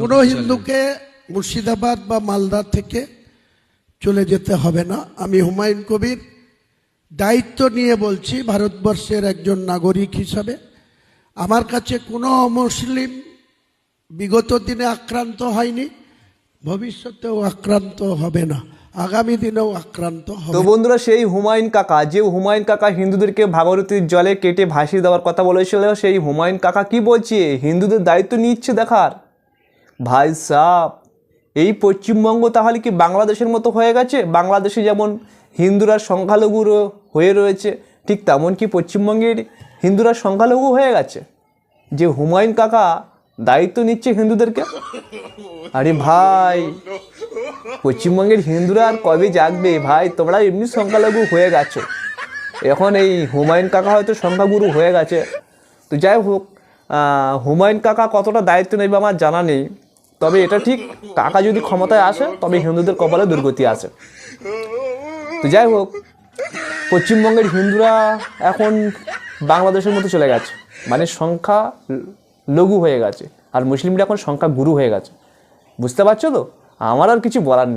কোনো হিন্দুকে মুর্শিদাবাদ বা মালদা থেকে চলে যেতে হবে না। আমি হুমায়ুন কবির দায়িত্ব নিয়ে বলছি, ভারতবর্ষের একজন নাগরিক হিসাবে আমার কাছে কোনো অমুসলিম বিগত দিনে আক্রান্ত হয়নি, ভবিষ্যতেও আক্রান্ত হবে না, আগামী দিনেও আক্রান্ত হবে। তো বন্ধুরা, সেই হুমায়ুন কাকা, যে হুমায়ুন কাকা হিন্দুদেরকে ভাগীরথীর জলে কেটে ভাসিয়ে দেওয়ার কথা বলেছিল, সেই হুমায়ুন কাকা কি বলছে? হিন্দুদের দায়িত্ব নিচ্ছে দেখার। ভাই সাব, এই পশ্চিমবঙ্গ তাহলে কি বাংলাদেশের মতো হয়ে গেছে? বাংলাদেশে যেমন হিন্দুরা সংখ্যালঘু হয়ে রয়েছে, ঠিক তেমন কি পশ্চিমবঙ্গের হিন্দুরা সংখ্যালঘু হয়ে গেছে? যে হুমায়ুন কাকা দায়িত্ব নিচ্ছে হিন্দুদেরকে। আরে ভাই, পশ্চিমবঙ্গের হিন্দুরা আর কবে জাগবে ভাই? তোমরা এমনি সংখ্যালঘু হয়ে গেছো, এখন এই হুমায়ুন কাকা হয়তো সংখ্যাগুরু হয়ে গেছে। তো যাই হোক, হুমায়ুন কাকা কতটা দায়িত্ব নেবে আমার জানা নেই, তবে এটা ঠিক, কাকা যদি ক্ষমতায় আসে তবে হিন্দুদের কপালে দুর্গতি আসে। তো যাই হোক, পশ্চিমবঙ্গের হিন্দুরা এখন বাংলাদেশের মতো চলে গেছে, মানে সংখ্যা লঘু হয়ে গেছে, আর মুসলিমরা এখন সংখ্যা গুরু হয়ে গেছে। বুঝতে পারছো তো? আমার আর কিছু বলার নেই।